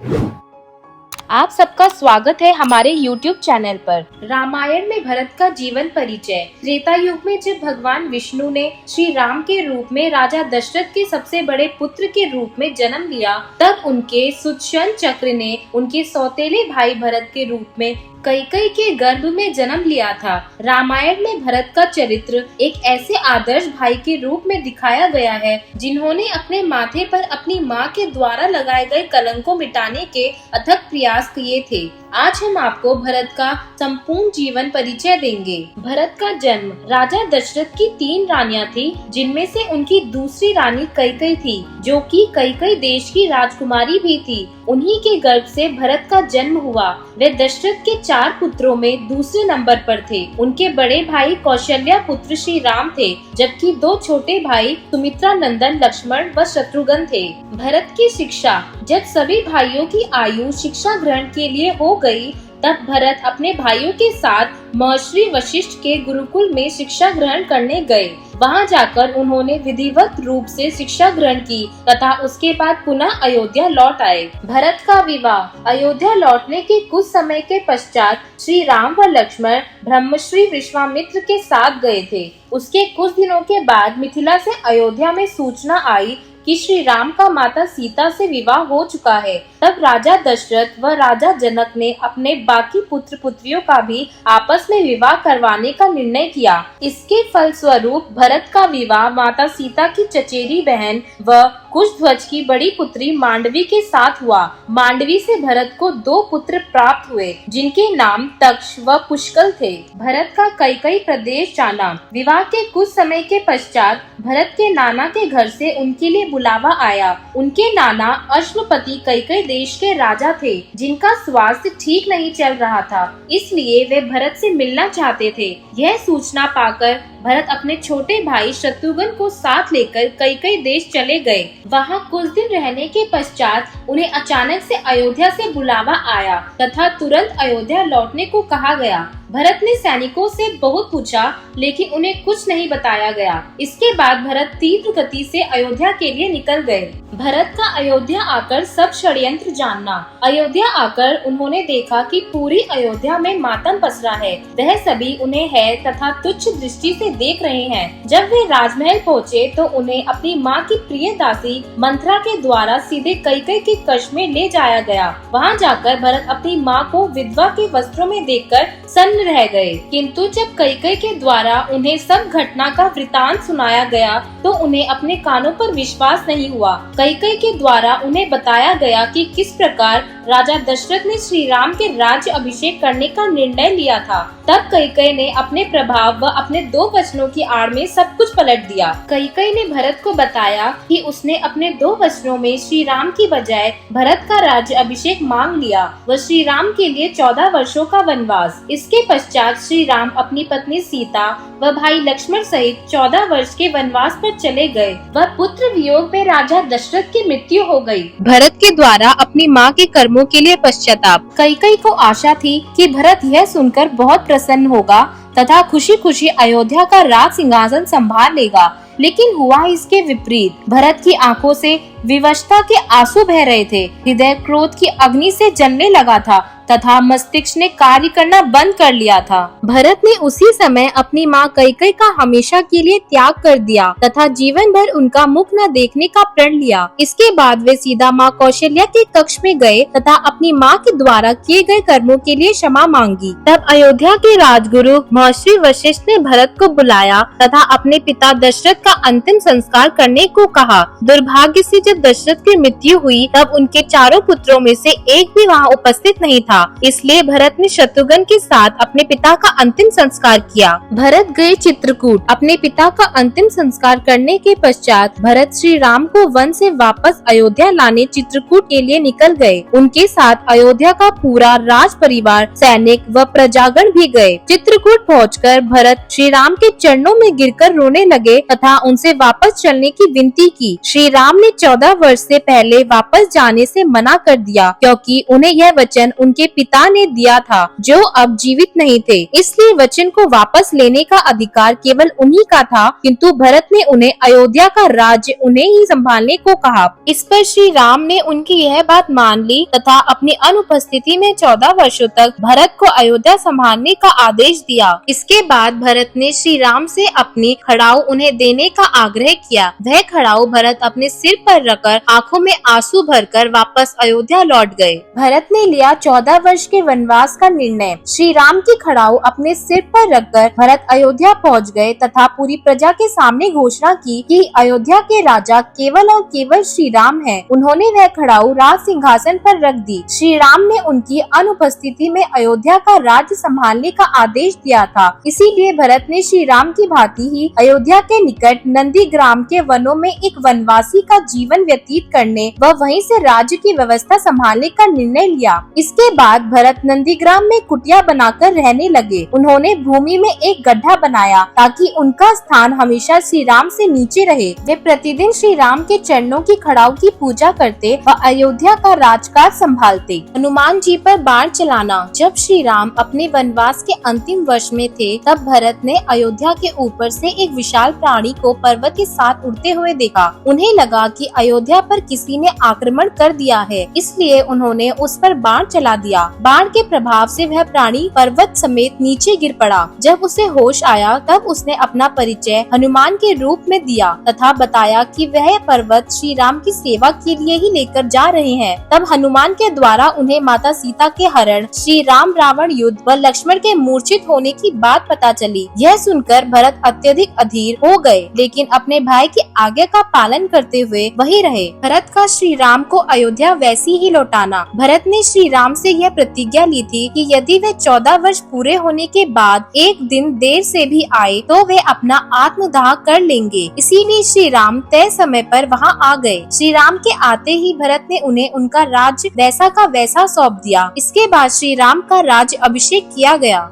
आप सबका स्वागत है हमारे YouTube चैनल पर। रामायण में भरत का जीवन परिचय। त्रेता युग में जब भगवान विष्णु ने श्री राम के रूप में राजा दशरथ के सबसे बड़े पुत्र के रूप में जन्म लिया, तब उनके सुदर्शन चक्र ने उनके सौतेले भाई भरत के रूप में कैकेयी के गर्भ में जन्म लिया था। रामायण में भरत का चरित्र एक ऐसे आदर्श भाई के रूप में दिखाया गया है जिन्होंने अपने माथे पर अपनी मां के द्वारा लगाए गए कलंक को मिटाने के अथक प्रयास किए थे। आज हम आपको भरत का संपूर्ण जीवन परिचय देंगे। भरत का जन्म। राजा दशरथ की 3 रानियां थी, जिनमें से उनकी दूसरी रानी कैकेयी थी, जो कि कैकेयी देश की राजकुमारी भी थी। उन्हीं के गर्भ से भरत का जन्म हुआ। वे दशरथ के 4 पुत्रों में दूसरे नंबर पर थे। उनके बड़े भाई कौशल्या पुत्र श्री राम थे, जबकि 2 छोटे भाई सुमित्रा नंदन लक्ष्मण व शत्रुघ्न थे। भरत की शिक्षा। जब सभी भाइयों की आयु शिक्षा ग्रहण के लिए हो गई, तब भरत अपने भाइयों के साथ महर्षि वशिष्ठ के गुरुकुल में शिक्षा ग्रहण करने गए। वहां जाकर उन्होंने विधिवत रूप से शिक्षा ग्रहण की तथा उसके बाद पुनः अयोध्या लौट आए। भरत का विवाह। अयोध्या लौटने के कुछ समय के पश्चात श्री राम व लक्ष्मण ब्रह्मश्री विश्वामित्र के साथ गए थे। उसके कुछ दिनों के बाद मिथिला से अयोध्या में सूचना आई कि श्री राम का माता सीता से विवाह हो चुका है। तब राजा दशरथ व राजा जनक ने अपने बाकी पुत्र पुत्रियों का भी आपस में विवाह करवाने का निर्णय किया। इसके फलस्वरूप भरत का विवाह माता सीता की चचेरी बहन व कुशध्वज की बड़ी पुत्री मांडवी के साथ हुआ। मांडवी से भरत को 2 पुत्र प्राप्त हुए, जिनके नाम तक्ष व पुष्कल थे। भरत का कैकेयी प्रदेश जाना। विवाह के कुछ समय के पश्चात भरत के नाना के घर से उनके लिए बुलावा आया। उनके नाना अश्वपति कैकेयी देश के राजा थे, जिनका स्वास्थ्य ठीक नहीं चल रहा था, इसलिए वे भरत से मिलना चाहते थे। यह सूचना पाकर भरत अपने छोटे भाई शत्रुघ्न को साथ लेकर कैकेयी देश चले गए। वहां कुछ दिन रहने के पश्चात उन्हें अचानक से अयोध्या से बुलावा आया तथा तुरंत अयोध्या लौटने को कहा गया। भरत ने सैनिकों से बहुत पूछा, लेकिन उन्हें कुछ नहीं बताया गया। इसके बाद भरत तीव्र गति से अयोध्या के लिए निकल गए। भरत का अयोध्या आकर सब षड्यंत्र जानना। अयोध्या आकर उन्होंने देखा कि पूरी अयोध्या में मातम पसरा है। वह सभी उन्हें है तथा तुच्छ दृष्टि से देख रहे हैं। जब वे राजमहल पहुँचे तो उन्हें अपनी माँ की प्रिय दासी मंत्रा के द्वारा सीधे कैकेयी के कक्ष में ले जाया गया। वहाँ जाकर भरत अपनी माँ को विधवा के वस्त्रों में देखकर सन्न रह गए। किंतु जब कैकेयी के द्वारा उन्हें सब घटना का वृतांत सुनाया गया तो उन्हें अपने कानों पर विश्वास नहीं हुआ। कैकेयी के द्वारा उन्हें बताया गया कि किस प्रकार राजा दशरथ ने श्री राम के राज्य अभिषेक करने का निर्णय लिया था। तब कैकेयी ने अपने प्रभाव व अपने 2 वचनों की आड़ में सब कुछ पलट दिया। कैकेयी ने भरत को बताया कि उसने अपने 2 वचनों में श्री राम की बजाय भरत का राज्य अभिषेक मांग लिया व श्री राम के लिए 14 वर्षों का वनवास। इसके पश्चात श्री राम अपनी पत्नी सीता व भाई लक्ष्मण सहित 14 वर्ष के वनवास पर चले गए व पुत्र वियोग में राजा दशरथ की मृत्यु हो गई। भरत के द्वारा अपनी माँ के कर्मों के लिए पश्चाताप। कैकेयी को आशा थी कि भरत यह सुनकर बहुत प्रसन्न होगा तथा खुशी खुशी अयोध्या का राज सिंहासन संभाल लेगा, लेकिन हुआ इसके विपरीत। भरत की आंखों से विवशता के आंसू बह रहे थे। हृदय क्रोध की अग्नि से जलने लगा था तथा मस्तिष्क ने कार्य करना बंद कर लिया था। भरत ने उसी समय अपनी माँ कैकेयी का हमेशा के लिए त्याग कर दिया तथा जीवन भर उनका मुख न देखने का प्रण लिया। इसके बाद वे सीधा माँ कौशल्या के कक्ष में गए तथा अपनी माँ के द्वारा किए गए कर्मों के लिए क्षमा मांगी। तब अयोध्या के राजगुरु महर्षि वशिष्ठ ने भरत को बुलाया तथा अपने पिता दशरथ का अंतिम संस्कार करने को कहा। दुर्भाग्य से जब दशरथ की मृत्यु हुई तब उनके 4 पुत्रों में से एक भी वहाँ उपस्थित नहीं था, इसलिए भरत ने शत्रुघ्न के साथ अपने पिता का अंतिम संस्कार किया। भरत गए चित्रकूट। अपने पिता का अंतिम संस्कार करने के पश्चात भरत श्री राम को वन से वापस अयोध्या लाने चित्रकूट के लिए निकल गए। उनके साथ अयोध्या का पूरा राज परिवार, सैनिक व प्रजागण भी गए। चित्रकूट पहुंचकर भरत श्री राम के चरणों में गिरकर रोने लगे तथा उनसे वापस चलने की विनती की। श्री राम ने 14 वर्ष से पहले वापस जाने से मना कर दिया, क्योंकि उन्हें यह वचन उनके उनके पिता ने दिया था, जो अब जीवित नहीं थे। इसलिए वचन को वापस लेने का अधिकार केवल उन्हीं का था, किंतु भरत ने उन्हें अयोध्या का राज्य उन्हें ही संभालने को कहा। इस पर श्री राम ने उनकी यह बात मान ली तथा अपनी अनुपस्थिति में 14 वर्षों तक भरत को अयोध्या संभालने का आदेश दिया। इसके बाद भरत ने श्री राम से अपनी खड़ाऊ उन्हें देने का आग्रह किया। वह खड़ाऊ भरत अपने सिर पर रखकर आंखों में आंसू भरकर वापस अयोध्या लौट गए। भरत ने लिया 14 वर्ष के वनवास का निर्णय। श्री राम की खड़ाऊ अपने सिर पर रखकर भरत अयोध्या पहुंच गए तथा पूरी प्रजा के सामने घोषणा की कि अयोध्या के राजा केवल और केवल श्री राम हैं। उन्होंने वह खड़ाऊ राज सिंहासन पर रख दी। श्री राम ने उनकी अनुपस्थिति में अयोध्या का राज्य संभालने का आदेश दिया था। इसीलिए भरत ने श्री राम की भांति ही अयोध्या के निकट नंदीग्राम के वनों में एक वनवासी का जीवन व्यतीत करने व वहीं से राज्य की व्यवस्था संभालने का निर्णय लिया। इसके बाद भरत नंदीग्राम में कुटिया बनाकर रहने लगे। उन्होंने भूमि में एक गड्ढा बनाया ताकि उनका स्थान हमेशा श्री राम से नीचे रहे। वे प्रतिदिन श्री राम के चरणों की खड़ाऊ की पूजा करते व अयोध्या का राजकाज संभालते। हनुमान जी पर बाण चलाना। जब श्री राम अपने वनवास के अंतिम वर्ष में थे, तब भरत ने अयोध्या के ऊपर से एक विशाल प्राणी को पर्वत के साथ उड़ते हुए देखा। उन्हें लगा कि अयोध्या पर किसी ने आक्रमण कर दिया है, इसलिए उन्होंने उस पर बाण चला दिया। बाण के प्रभाव से वह प्राणी पर्वत समेत नीचे गिर पड़ा। जब उसे होश आया, तब उसने अपना परिचय हनुमान के रूप में दिया तथा बताया कि वह पर्वत श्री राम की सेवा के लिए ही लेकर जा रहे हैं। तब हनुमान के द्वारा उन्हें माता सीता के हरण, श्री राम रावण युद्ध व लक्ष्मण के मूर्छित होने की बात पता चली। यह सुनकर भरत अत्यधिक अधीर हो गए, लेकिन अपने भाई की आज्ञा का पालन करते हुए वही रहे। भरत का श्री राम को अयोध्या वैसी ही लौटाना। भरत ने श्री राम से यह प्रतिज्ञा ली थी कि यदि वे 14 वर्ष पूरे होने के बाद एक दिन देर से भी आए तो वे अपना आत्मदाह कर लेंगे। इसीलिए श्री राम तय समय पर वहां आ गए। श्री राम के आते ही भरत ने उन्हें उनका राज्य वैसा का वैसा सौंप दिया। इसके बाद श्री राम का राज्य अभिषेक किया गया।